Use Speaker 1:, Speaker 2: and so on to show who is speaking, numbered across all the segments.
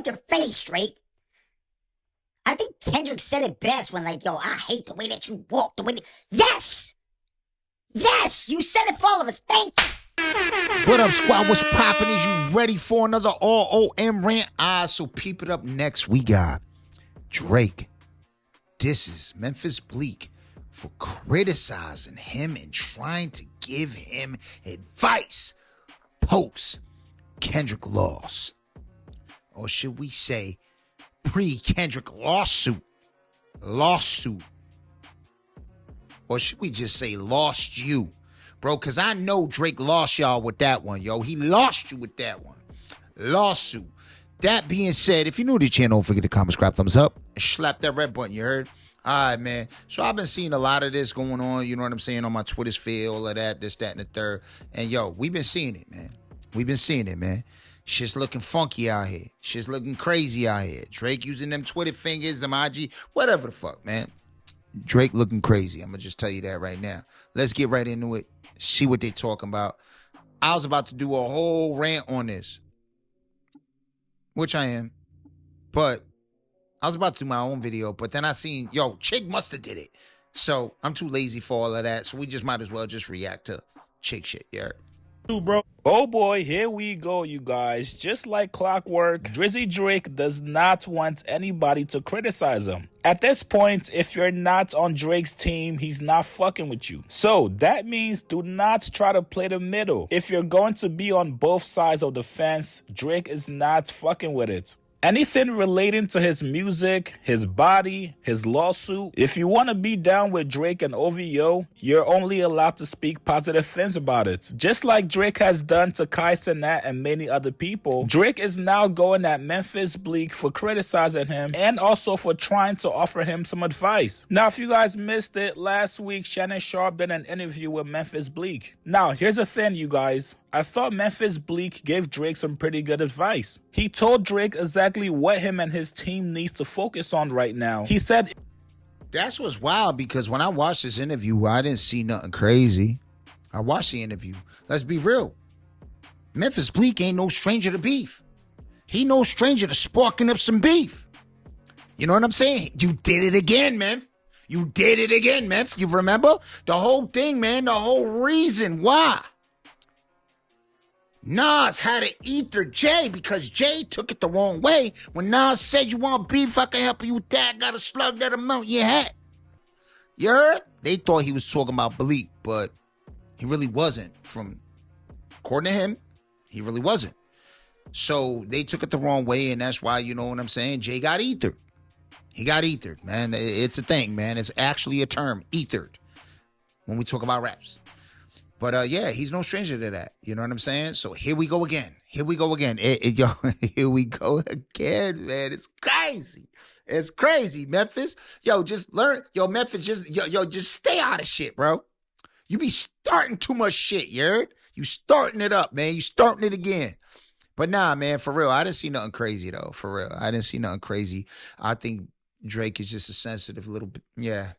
Speaker 1: your face, Drake. I think Kendrick said it best when like, yo, I hate the way that you walk, the way that... Yes! Yes! You said it for all of us. Thank you.
Speaker 2: What up, squad? What's poppin'? Is you ready for another ROM rant? So peep it up next. We got Drake. This is Memphis Bleek for criticizing him and trying to give him advice post-Kendrick loss. Or should we say pre-Kendrick lawsuit? Or should we just say lost you? Bro, because I know Drake lost y'all with that one, yo. He lost you with that one. Lawsuit. That being said, if you're new to the channel, don't forget to comment, subscribe, thumbs up, and slap that red button, you heard? All right, man. So I've been seeing a lot of this going on, you know what I'm saying, on my Twitter feed, all of that, this, that, and the third. And, yo, we've been seeing it, man. We've been seeing it, man. Shit's looking funky out here. Shit's looking crazy out here. Drake using them Twitter fingers, them IG, whatever the fuck, man. Drake looking crazy. I'm going to just tell you that right now. Let's get right into it. See what they talking about. I was about to do a whole rant on this, which I am. But I was about to do my own video, but then I seen, yo, Chick must have did it. So I'm too lazy for all of that. So we just might as well just react to Chick shit, yeah.
Speaker 3: Bro. Oh boy, here we go, you guys. Just like clockwork, Drizzy Drake does not want anybody to criticize him. At this point, if you're not on Drake's team, he's not fucking with you. So that means do not try to play the middle. If you're going to be on both sides of the fence, Drake is not fucking with it. Anything relating to his music, his body, his lawsuit, if you want to be down with Drake and OVO, you're only allowed to speak positive things about it. Just like Drake has done to Kai Cenat and many other people, Drake is now going at Memphis Bleek for criticizing him and also for trying to offer him some advice. Now, if you guys missed it, last week Shannon Sharp did an interview with Memphis Bleek. Now, here's the thing, you guys. I thought Memphis Bleek gave Drake some pretty good advice. He told Drake exactly what him and his team needs to focus on right now. He said...
Speaker 2: That's what's wild, because when I watched this interview, I didn't see nothing crazy. I watched the interview. Let's be real. Memphis Bleek ain't no stranger to beef. He no stranger to sparking up some beef. You know what I'm saying? You did it again, man. You did it again, man. You remember? The whole thing, man. The whole reason why Nas had to ether Jay because Jay took it the wrong way. When Nas said, you want beef, I can help you with that. Got a slug that amount you had. You heard? They thought he was talking about Bleek, but he really wasn't. According to him, he really wasn't. So they took it the wrong way, and that's why, you know what I'm saying, Jay got ethered. He got ethered, man. It's a thing, man. It's actually a term, ethered, when we talk about raps. But, yeah, he's no stranger to that. You know what I'm saying? So here we go again. Here we go again. Yo, here we go again, man. It's crazy. It's crazy, Memphis. Yo, just learn. Yo, Memphis, just stay out of shit, bro. You be starting too much shit, you heard? You starting it up, man. You starting it again. But nah, man, for real, I didn't see nothing crazy, though. For real. I didn't see nothing crazy. I think Drake is just a sensitive little bit. Yeah.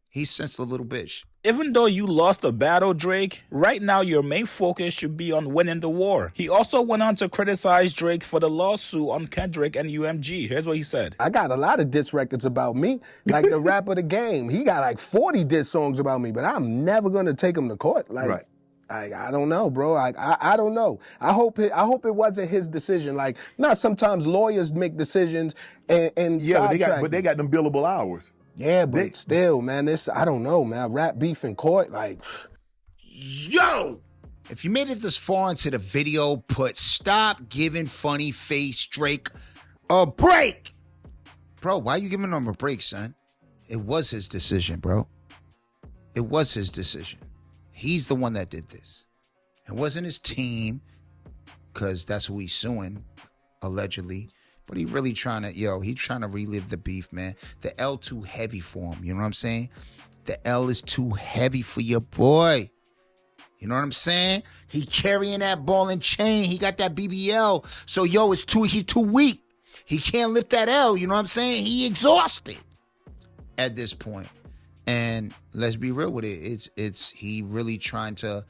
Speaker 2: He's sensitive little bitch.
Speaker 3: Even though you lost a battle, Drake, right now your main focus should be on winning the war. He also went on to criticize Drake for the lawsuit on Kendrick and UMG. Here's what he said.
Speaker 4: I got a lot of diss records about me, like the rap of the game. He got like 40 diss songs about me, but I'm never going to take him to court. Like, right. I don't know, bro. I don't know. I hope it wasn't his decision. Like, not sometimes lawyers make decisions and
Speaker 5: yeah, but they got them billable hours.
Speaker 4: Yeah, but still, man, I don't know, man. Rap beef in court, like...
Speaker 2: Yo! If you made it this far into the video, put stop giving funny face Drake a break. Bro, why are you giving him a break, son? It was his decision, bro. It was his decision. He's the one that did this. It wasn't his team, because that's who he's suing, allegedly. But he really trying to relive the beef, man. The L too heavy for him, you know what I'm saying? The L is too heavy for your boy. You know what I'm saying? He carrying that ball and chain. He got that BBL. So, yo, he's too weak. He can't lift that L, you know what I'm saying? He exhausted at this point. And let's be real with it. He really trying to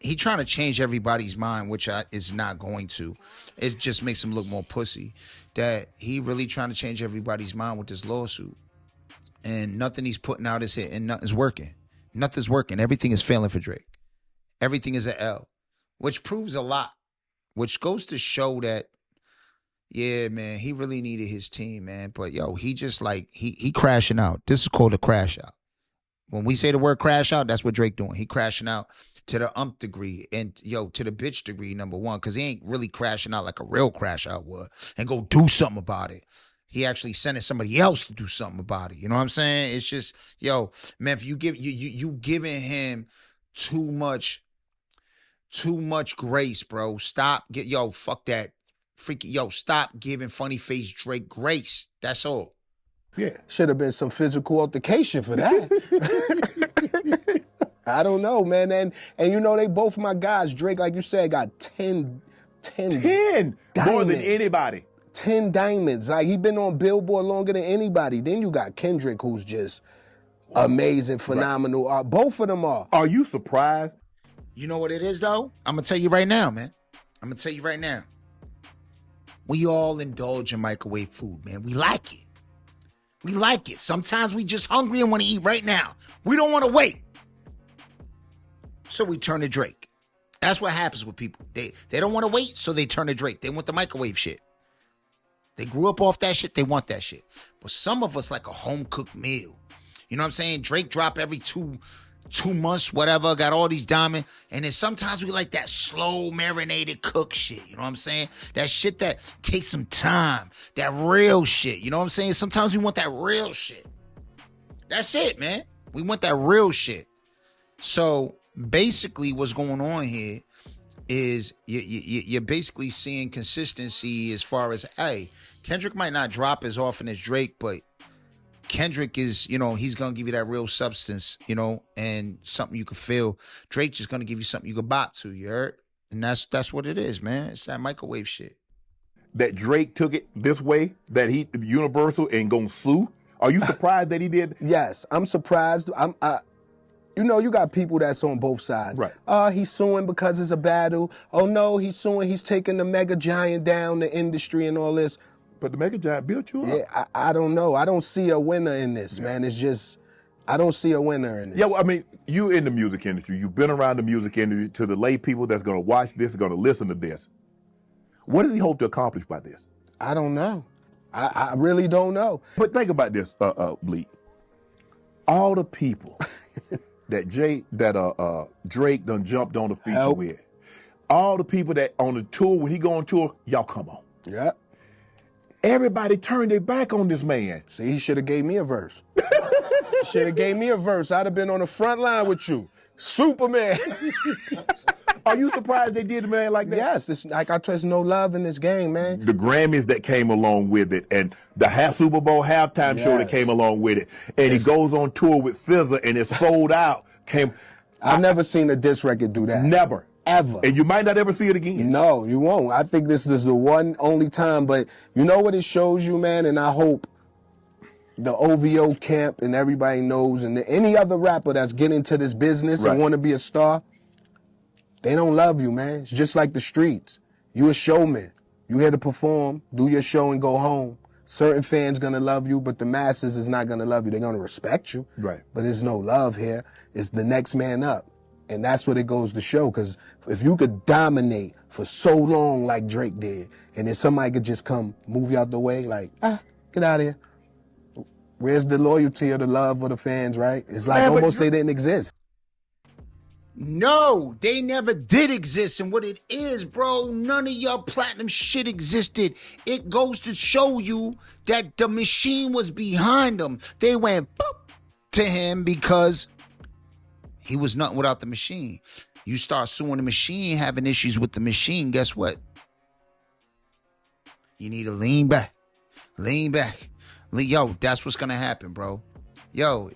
Speaker 2: he trying to change everybody's mind, which is not going to. It just makes him look more pussy. That he really trying to change everybody's mind with this lawsuit. And nothing he's putting out is hit, and nothing's working. Nothing's working. Everything is failing for Drake. Everything is an L, which proves a lot, which goes to show that, yeah, man, he really needed his team, man. But, yo, he just like, he crashing out. This is called a crash out. When we say the word crash out, that's what Drake doing. He crashing out to the degree and, yo, to the bitch degree, number one, because he ain't really crashing out like a real crash out would and go do something about it. He actually sending somebody else to do something about it. You know what I'm saying? It's just, yo, man, if you giving him too much grace, bro. Fuck that. Stop giving funny face Drake grace. That's all.
Speaker 4: Yeah. Should have been some physical altercation for that. I don't know, man. And you know, they both my guys. Drake, like you said, got 10
Speaker 5: diamonds. More than anybody.
Speaker 4: 10 diamonds. Like, he been on Billboard longer than anybody. Then you got Kendrick, who's just amazing, phenomenal. Right. Both of them are.
Speaker 5: Are you surprised?
Speaker 2: You know what it is, though? I'm going to tell you right now, man. We all indulge in microwave food, man. We like it. Sometimes we just hungry and want to eat right now. We don't want to wait. So we turn to Drake. That's what happens with people. They don't want to wait, so they turn to Drake. They want the microwave shit. They grew up off that shit. They want that shit. But some of us like a home-cooked meal. You know what I'm saying? Drake drop every two months, whatever, got all these diamonds. And then sometimes we like that slow marinated cook shit. You know what I'm saying? That shit that takes some time. That real shit. You know what I'm saying? Sometimes we want that real shit. That's it, man. We want that real shit. So basically what's going on here is you're basically seeing consistency as far as, hey, Kendrick might not drop as often as Drake, but Kendrick is, you know, he's going to give you that real substance, you know, and something you can feel. Drake just going to give you something you can bop to, you heard? And that's what it is, man. It's that microwave shit.
Speaker 5: That Drake took it this way, that he Universal and gonna sue? Are you surprised that he did?
Speaker 4: Yes, I'm surprised. You know, you got people that's on both sides.
Speaker 5: Right.
Speaker 4: He's suing because it's a battle. Oh, no, he's suing. He's taking the mega giant down, the industry and all this.
Speaker 5: But the mega giant built you up.
Speaker 4: Yeah, I don't know. I don't see a winner in this, man. It's just, I don't see a winner in this.
Speaker 5: Yeah, well, I mean, you in the music industry. You've been around the music industry. To the lay people that's going to watch this, going to listen to this. What does he hope to accomplish by this?
Speaker 4: I don't know. I really don't know.
Speaker 5: But think about this, Bleek. All the people that Drake done jumped on the feature with. All the people that on the tour, when he go on tour, y'all come on.
Speaker 4: Yeah.
Speaker 5: Everybody turned their back on this man.
Speaker 4: See, he should have gave me a verse. Should have gave me a verse. I'd have been on the front line with you. Superman.
Speaker 5: Are you surprised they did a man like that?
Speaker 4: Yes. I trust no love in this game, man.
Speaker 5: The Grammys that came along with it and the Super Bowl halftime show that came along with it. And he goes on tour with SZA and it's sold out.
Speaker 4: I've never seen a diss record do that.
Speaker 5: Never.
Speaker 4: Ever.
Speaker 5: And you might not ever see it again.
Speaker 4: No, you won't. I think this is the one only time. But you know what it shows you, man? And I hope the OVO camp and everybody knows, and any other rapper that's getting into this business and want to be a star, they don't love you, man. It's just like the streets. You a showman. You here to perform, do your show, and go home. Certain fans gonna love you, but the masses is not gonna love you. They're gonna respect you.
Speaker 5: Right.
Speaker 4: But there's no love here. It's the next man up. And that's what it goes to show, because if you could dominate for so long like Drake did, and then somebody could just come move you out the way, like, get out of here. Where's the loyalty or the love of the fans, right? It's like almost they didn't exist.
Speaker 2: No, they never did exist. And what it is, bro, none of your platinum shit existed. It goes to show you that the machine was behind them. They went boop to him because he was nothing without the machine. You start suing the machine, having issues with the machine, guess what? You need to lean back. Lean back. Yo, that's what's going to happen, bro. Yo,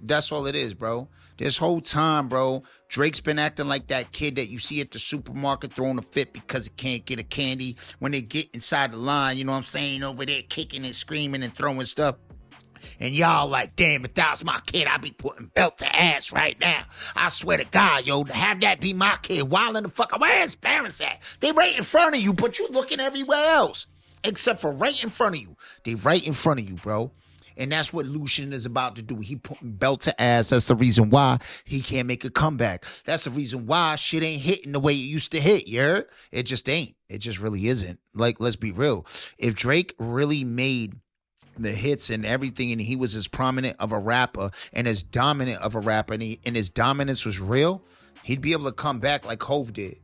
Speaker 2: that's all it is, bro. This whole time, bro, Drake's been acting like that kid that you see at the supermarket throwing a fit because he can't get a candy. When they get inside the line, you know what I'm saying, over there kicking and screaming and throwing stuff. And y'all like, damn, if that was my kid, I'd be putting belt to ass right now. I swear to God, yo, to have that be my kid, wildin' the fuck, where his parents at? They right in front of you, but you looking everywhere else. Except for right in front of you. They right in front of you, bro. And that's what Lucian is about to do. He putting belt to ass. That's the reason why he can't make a comeback. That's the reason why shit ain't hitting the way it used to hit, you heard? It just ain't. It just really isn't. Like, let's be real. If Drake really made the hits and everything, and he was as prominent of a rapper and as dominant of a rapper, and his dominance was real, he'd be able to come back like Hove did,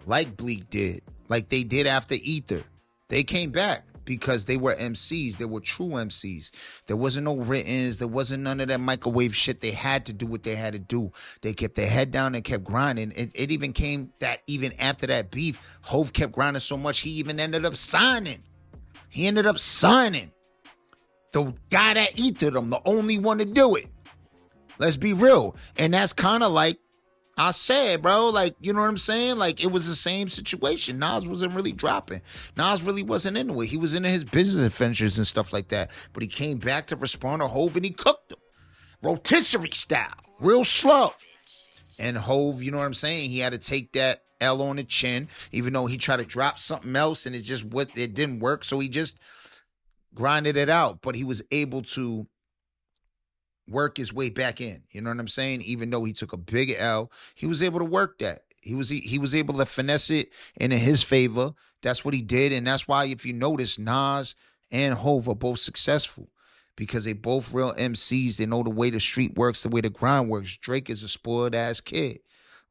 Speaker 2: like Bleek did, like they did after Ether. They came back because they were MCs. They were true MCs. There wasn't no writtens. There wasn't none of that microwave shit. They had to do what they had to do. They kept their head down and kept grinding. It even came that even after that beef, Hove kept grinding so much, he even ended up signing. He ended up signing the guy that ethered him, the only one to do it. Let's be real. And that's kind of like I said, bro, like, you know what I'm saying? Like, it was the same situation. Nas wasn't really dropping. Nas really wasn't into it. He was into his business adventures and stuff like that. But he came back to respond to Hove and he cooked him. Rotisserie style. Real slow. And Hove, you know what I'm saying? He had to take that L on the chin, even though he tried to drop something else and it didn't work. So he just grinded it out. But he was able to work his way back in. You know what I'm saying? Even though he took a big L, he was able to work that. He was able to finesse it into his favor. That's what he did. And that's why, if you notice, Nas and Hove are both successful because they both real MCs. They know the way the street works, the way the grind works. Drake is a spoiled ass kid.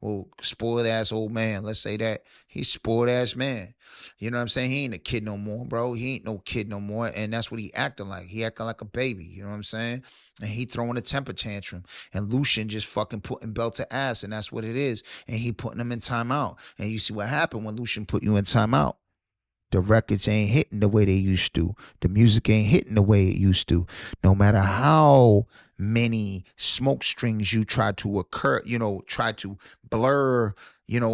Speaker 2: Well, spoiled ass old man. Let's say that. He's spoiled ass man. You know what I'm saying? He ain't a kid no more, bro. He ain't no kid no more. And that's what he acting like. He acting like a baby. You know what I'm saying? And he throwing a temper tantrum. And Lucian just fucking putting belt to ass. And that's what it is. And he putting him in timeout. And you see what happened when Lucian put you in timeout. The records ain't hitting the way they used to. The music ain't hitting the way it used to. No matter how many smoke strings you try to try to blur,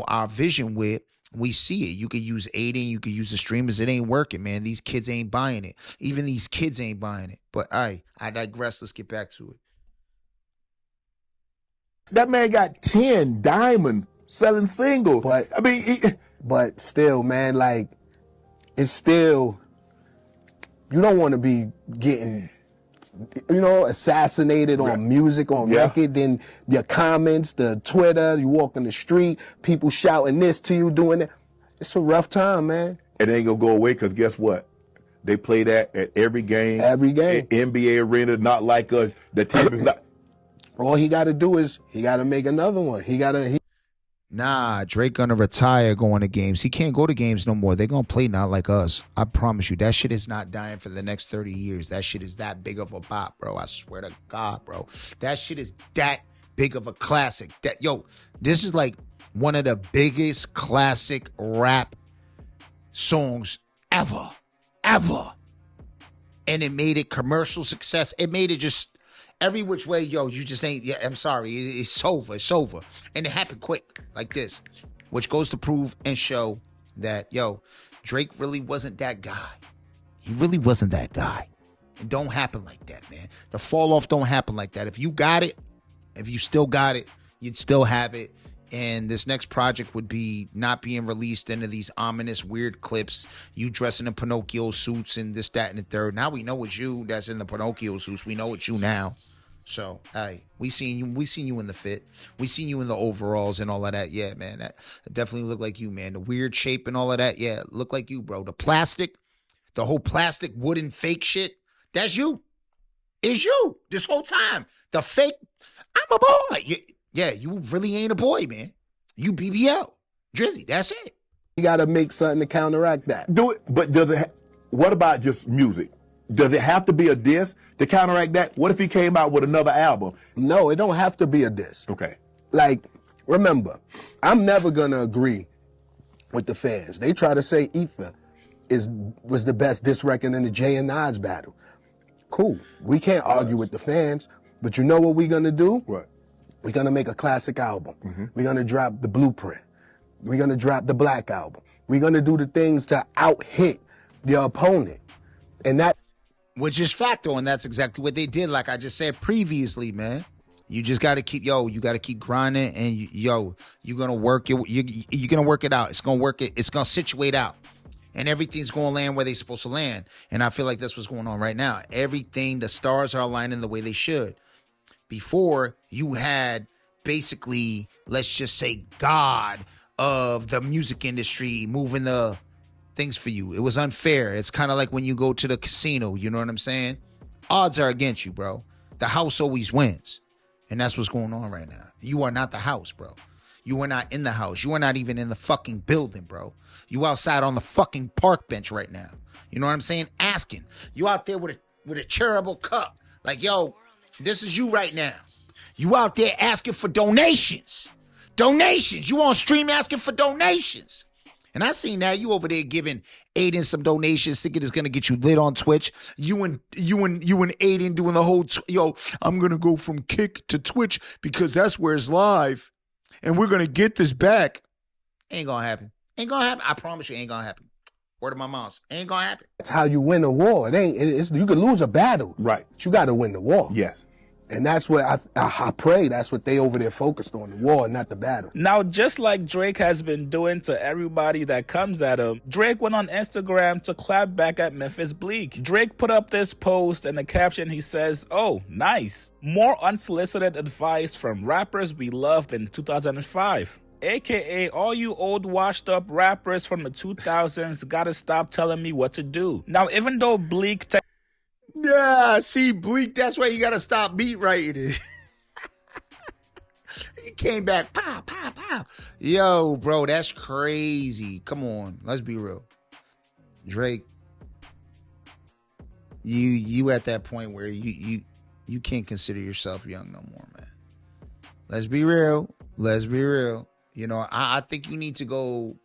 Speaker 2: our vision with, we see it. You could use Aiden, you could use the streamers. It ain't working, man. These kids ain't buying it. Even these kids ain't buying it. But I digress. Let's get back to it.
Speaker 5: That man got 10 diamond selling singles.
Speaker 4: But
Speaker 5: I mean,
Speaker 4: but still, man, like, it's still, you don't want to be getting, assassinated on music, on record, then your comments, the Twitter, you walk in the street, people shouting this to you, doing that. It's a rough time, man.
Speaker 5: It ain't gonna go away because guess what? They play that at every game.
Speaker 4: Every game.
Speaker 5: NBA arena, not like us. The tape is not.
Speaker 4: All he got to do is he got to make another one.
Speaker 2: Nah, Drake gonna retire going to games. He can't go to games no more. They're gonna play not like us. I promise you. That shit is not dying for the next 30 years. That shit is that big of a bop, bro. I swear to God, bro. That shit is that big of a classic. This is like one of the biggest classic rap songs ever. Ever. And it made it commercial success. It made it just every which way, you just ain't, I'm sorry, it's over, And it happened quick, like this, which goes to prove and show that, Drake really wasn't that guy. He really wasn't that guy. It don't happen like that, man. The fall off don't happen like that. If you got it, if you still got it, you'd still have it. And this next project would be not being released into these ominous, weird clips. You dressing in Pinocchio suits and this, that, and the third. Now we know it's you that's in the Pinocchio suits. We know it's you now. So, hey, we seen you in the fit. We seen you in the overalls and all of that. Yeah, man, that definitely looked like you, man. The weird shape and all of that. Yeah, look like you, bro. The plastic, the whole plastic wooden fake shit. That's you. It's you this whole time. The fake. I'm a boy. Yeah, you really ain't a boy, man. You BBL. Drizzy, that's it.
Speaker 4: You got to make something to counteract that.
Speaker 5: Do it, but what about just music? Does it have to be a diss to counteract that? What if he came out with another album?
Speaker 4: No, it don't have to be a diss.
Speaker 5: Okay.
Speaker 4: Like, remember, I'm never going to agree with the fans. They try to say Ether was the best diss record in the Jay and Nas battle. Cool. We can't argue with the fans, but you know what we're going to do?
Speaker 5: What?
Speaker 4: We're going to make a classic album. We're going to drop the Blueprint. We're going to drop the Black Album. We're going to do the things to out-hit your opponent. And that...
Speaker 2: Which is facto, and that's exactly what they did. Like I just said previously, man. You just got to keep, you got to keep grinding, and you're gonna work it. You're gonna work it out. It's gonna work it. It's gonna situate out, and everything's gonna land where they're supposed to land. And I feel like that's what's going on right now. Everything, the stars are aligning the way they should. Before, you had basically, let's just say, God of the music industry moving the things for you. It was unfair. It's kind of like when you go to the casino. You know what I'm saying? Odds are against you, bro. The house always wins. And that's what's going on right now. You are not the house, bro. You are not in the house. You are not even in the fucking building, bro. You outside on the fucking park bench right now. You know what I'm saying? Asking. You out there with a charitable cup. Like, yo, this is you right now. You out there asking for donations. Donations. You on stream asking for donations. And I seen that. You over there giving Aiden some donations, thinking it's gonna get you lit on Twitch. You and Aiden doing the whole I'm gonna go from Kick to Twitch because that's where it's live, and we're gonna get this back. Ain't gonna happen. Ain't gonna happen. I promise you, ain't gonna happen. Word of my moms, ain't gonna happen.
Speaker 4: That's how you win a war. You can lose a battle,
Speaker 5: right?
Speaker 4: But you got to win the war.
Speaker 5: Yes.
Speaker 4: And that's what I pray that's what they over there focused on, the war, not the battle.
Speaker 3: Now, just like Drake has been doing to everybody that comes at him, Drake went on Instagram to clap back at Memphis Bleek. Drake put up this post, and the caption, he says, "Oh, nice. More unsolicited advice from rappers we loved in 2005. AKA all you old washed up rappers from the 2000s gotta stop telling me what to do." Now, even though Bleek...
Speaker 2: Yeah, see, Bleek, that's why you gotta stop beat writing it. He came back, pow, pow, pow. Yo, bro, that's crazy. Come on, let's be real. Drake, you at that point where you can't consider yourself young no more, man. Let's be real. Let's be real. You know, I think you need to go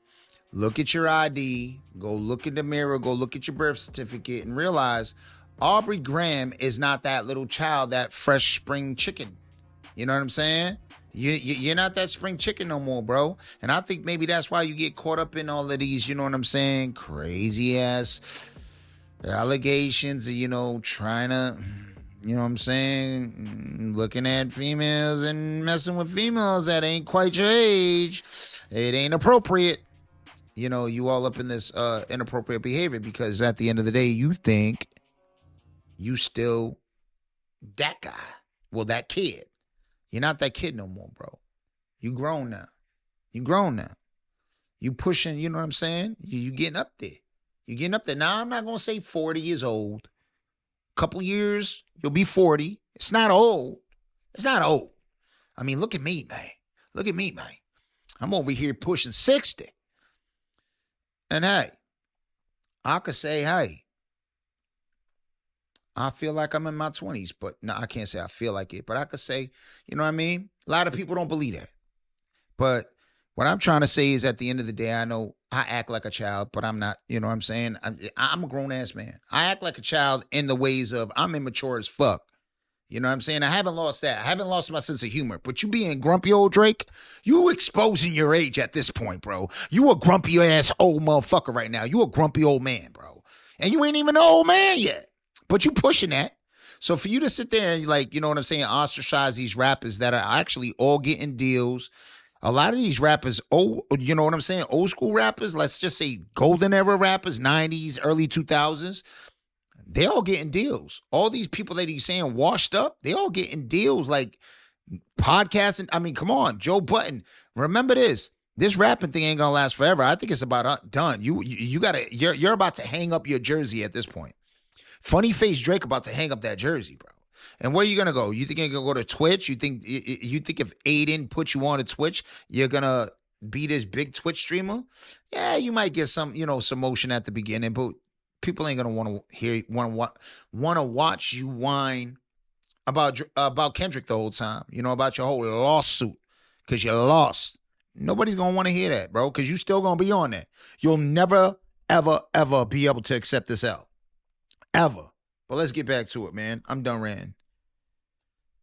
Speaker 2: look at your ID, go look in the mirror, go look at your birth certificate, and realize Aubrey Graham is not that little child, that fresh spring chicken. You know what I'm saying? You're not that spring chicken no more, bro. And I think maybe that's why you get caught up in all of these, you know what I'm saying, crazy ass allegations, trying to, you know what I'm saying, looking at females and messing with females that ain't quite your age. It ain't appropriate. You all up in this inappropriate behavior because at the end of the day, you think you still that guy. Well, that kid. You're not that kid no more, bro. You grown now. You grown now. You pushing, you know what I'm saying? You getting up there. You getting up there. Now, I'm not going to say 40 years old. Couple years, you'll be 40. It's not old. It's not old. I mean, look at me, man. Look at me, man. I'm over here pushing 60. And hey, I could say, hey, I feel like I'm in my 20s, but no, I can't say I feel like it, but I could say, you know what I mean? A lot of people don't believe that. But what I'm trying to say is at the end of the day, I know I act like a child, but I'm not, you know what I'm saying? I'm a grown-ass man. I act like a child in the ways of I'm immature as fuck. You know what I'm saying? I haven't lost that. I haven't lost my sense of humor. But you being grumpy old Drake, you exposing your age at this point, bro. You a grumpy-ass old motherfucker right now. You a grumpy old man, bro. And you ain't even an old man yet. But you pushing that. So for you to sit there and you know what I'm saying, ostracize these rappers that are actually all getting deals. A lot of these rappers, you know what I'm saying, old school rappers, let's just say golden era rappers, 90s, early 2000s, they all getting deals. All these people that he's saying washed up, they all getting deals like podcasting. I mean, come on, Joe Budden. Remember this. This rapping thing ain't gonna last forever. I think it's about done. You're about to hang up your jersey at this point. Funny face Drake about to hang up that jersey, bro. And where are you gonna go? You think you're gonna go to Twitch? You think if Aiden put you on to Twitch, you're gonna be this big Twitch streamer? Yeah, you might get some, some motion at the beginning, but people ain't gonna want to watch you whine about Kendrick the whole time. About your whole lawsuit because you lost. Nobody's gonna want to hear that, bro, because you still gonna be on that. You'll never, ever, ever be able to accept this L. Ever. But let's get back to it, man. I'm done ranting.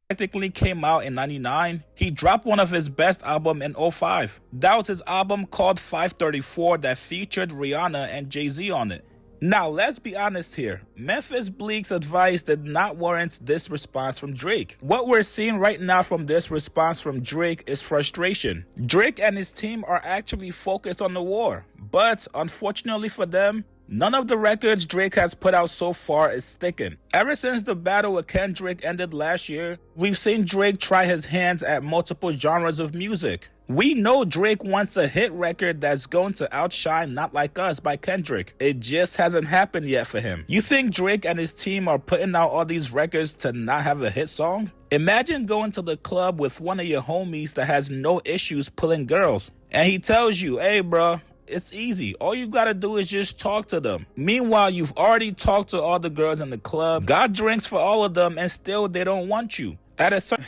Speaker 3: Technically came out in 99. He dropped one of his best albums in 05. That was his album called 534 that featured Rihanna and Jay-Z on it. Now, let's be honest here. Memphis Bleek's advice did not warrant this response from Drake. What we're seeing right now from this response from Drake is frustration. Drake and his team are actually focused on the war, but unfortunately for them, none of the records Drake has put out so far is sticking. Ever since the battle with Kendrick ended last year, we've seen Drake try his hands at multiple genres of music. We know Drake wants a hit record that's going to outshine Not Like Us by Kendrick. It just hasn't happened yet for him. You think Drake and his team are putting out all these records to not have a hit song? Imagine going to the club with one of your homies that has no issues pulling girls, and he tells you, hey bro, it's easy. All you gotta do is just talk to them. Meanwhile, you've already talked to all the girls in the club, got drinks for all of them, and still they don't want you. At a certain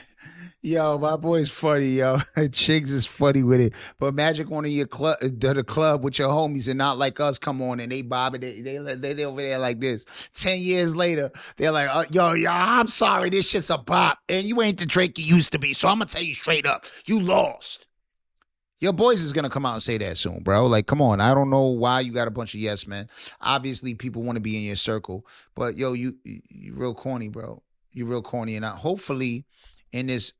Speaker 2: Yo, my boy's funny, yo. Chiggs is funny with it. But imagine going to your club, to the club with your homies and Not Like Us come on and they bobbing, they over there like this. 10 years later, they're like, yo, I'm sorry, this shit's a bop. And you ain't the Drake you used to be. So I'm going to tell you straight up, you lost. Your boys is going to come out and say that soon, bro. Like, come on. I don't know why you got a bunch of yes men. Obviously, people want to be in your circle. But, yo, you real corny, bro. You real corny. And hopefully in this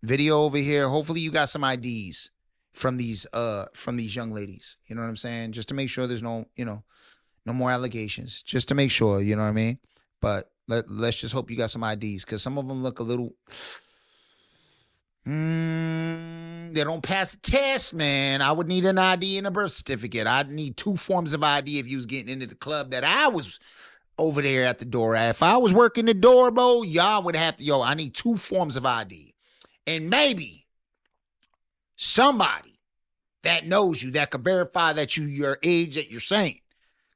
Speaker 2: video over here, hopefully you got some IDs from these young ladies. You know what I'm saying? Just to make sure there's no more allegations. Just to make sure, you know what I mean? But let's just hope you got some IDs, because some of them look a little they don't pass the test, man. I would need an ID and a birth certificate. I'd need 2 forms of ID if you was getting into the club that I was over there at the door. If I was working the door, bro, y'all would have to, I need 2 forms of ID. And maybe somebody that knows you, that could verify that your age that you're saying.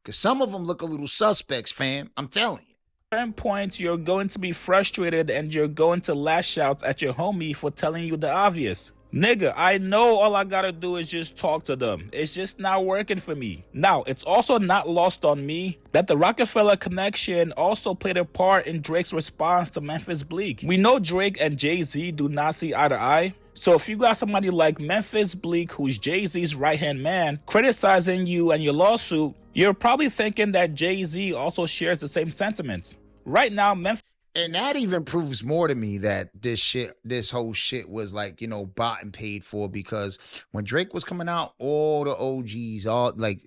Speaker 2: Because some of them look a little suspects, fam. I'm telling you.
Speaker 3: At certain points, you're going to be frustrated and you're going to lash out at your homie for telling you the obvious. Nigga, I know all I gotta do is just talk to them. It's just not working for me. Now, it's also not lost on me that the Rockefeller connection also played a part in Drake's response to Memphis Bleek. We know Drake and Jay-Z do not see eye to eye. So if you got somebody like Memphis Bleek, who's Jay-Z's right-hand man, criticizing you and your lawsuit, you're probably thinking that Jay-Z also shares the same sentiments. Right now, Memphis...
Speaker 2: And that even proves more to me that this whole shit was like, bought and paid for, because when Drake was coming out, all the OGs,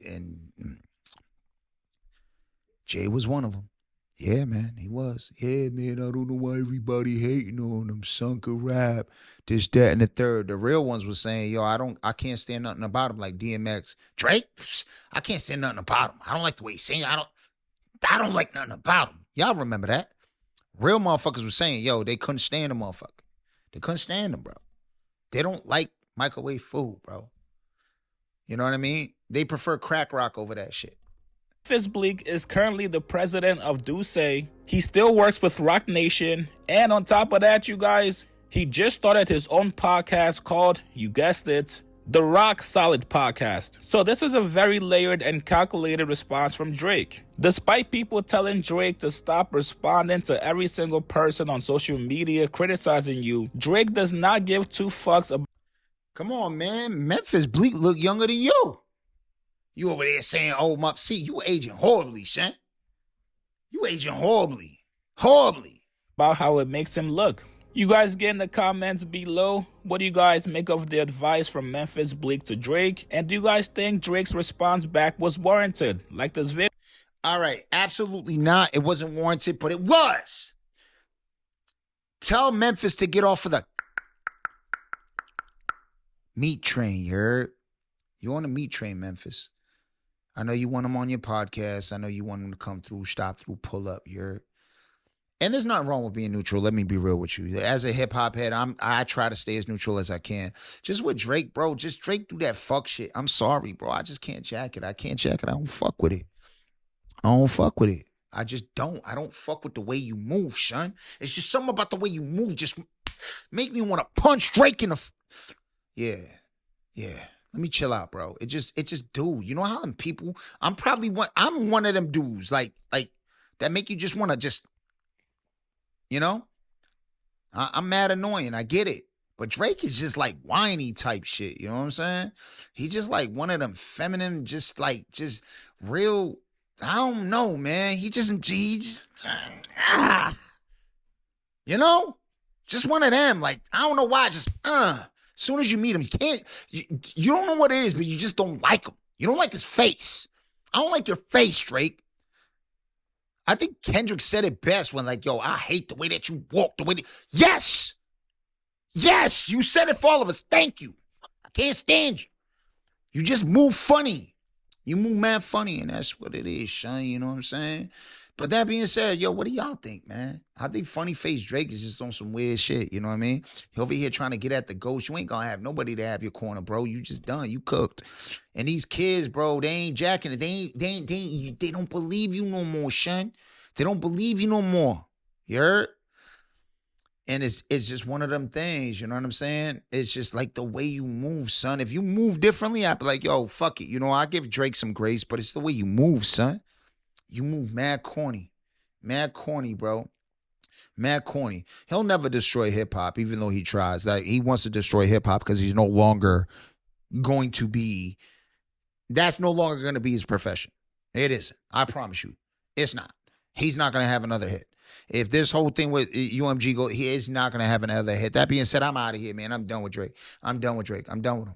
Speaker 2: and Jay was one of them. Yeah, man, he was. Yeah, man, I don't know why everybody hating on him, sunk a rap, this, that, and the third. The real ones was saying, yo, I can't stand nothing about him, like DMX. Drake, I can't stand nothing about him. I don't like the way he's singing. I don't like nothing about him. Y'all remember that? Real motherfuckers were saying, yo, they couldn't stand the motherfucker. They couldn't stand him, bro. They don't like microwave food, bro. You know what I mean? They prefer crack rock over that shit.
Speaker 3: Memphis Bleek is currently the president of Duce. He still works with Rock Nation. And on top of that, you guys, he just started his own podcast called, you guessed it, The Rock Solid Podcast. So this is a very layered and calculated response from Drake. Despite people telling Drake to stop responding to every single person on social media criticizing you, Drake does not give 2 fucks about...
Speaker 2: Come on, man. Memphis Bleek look younger than you. You over there saying, oh, see, you aging horribly, son. You aging horribly. Horribly.
Speaker 3: About how it makes him look. You guys get in the comments below. What do you guys make of the advice from Memphis Bleek to Drake? And do you guys think Drake's response back was warranted? Like this video.
Speaker 2: All right, absolutely not. It wasn't warranted, but it was. Tell Memphis to get off of the meat train, you heard? You on the meat train, Memphis. I know you want him on your podcast. I know you want him to come through, stop through, pull up, you heard? And there's nothing wrong with being neutral. Let me be real with you. As a hip-hop head, I try to stay as neutral as I can. Just with Drake, bro, just Drake do that fuck shit. I'm sorry, bro. I just can't jack it. I can't jack it. I don't fuck with it. I don't fuck with it. I just don't. I don't fuck with the way you move, son. It's just something about the way you move just make me want to punch Drake in the... Yeah. Let me chill out, bro. It just do. You know how them people... I'm one of them dudes, like that make you just want to just... I'm mad annoying. I get it. But Drake is just like whiny type shit. You know what I'm saying? He just like one of them feminine, just real. I don't know, man. He just you know, just one of them. Like, I don't know why. Just as soon as you meet him, you don't know what it is, but you just don't like him. You don't like his face. I don't like your face, Drake. I think Kendrick said it best when like, yo, I hate the way that you walk, the way that... Yes! Yes! You said it for all of us. Thank you. I can't stand you. You just move funny. You move mad funny, and that's what it is, son. You know what I'm saying? But that being said, yo, what do y'all think, man? I think funny face Drake is just on some weird shit. You know what I mean? He over here trying to get at the ghost. You ain't gonna have nobody to have your corner, bro. You just done. You cooked. And these kids, bro, they ain't jacking it. They don't believe you no more, son. They don't believe you no more. You heard? And it's just one of them things, you know what I'm saying? It's just like the way you move, son. If you move differently, I'd be like, yo, fuck it. You know, I give Drake some grace, but it's the way you move, son. You move mad corny. Mad corny, bro. Mad corny. He'll never destroy hip-hop, even though he tries. Like, he wants to destroy hip-hop because he's no longer going to be... That's no longer going to be his profession. It isn't. I promise you. It's not. He's not going to have another hit. If this whole thing with UMG he is not going to have another hit. That being said, I'm out of here, man. I'm done with Drake. I'm done with him.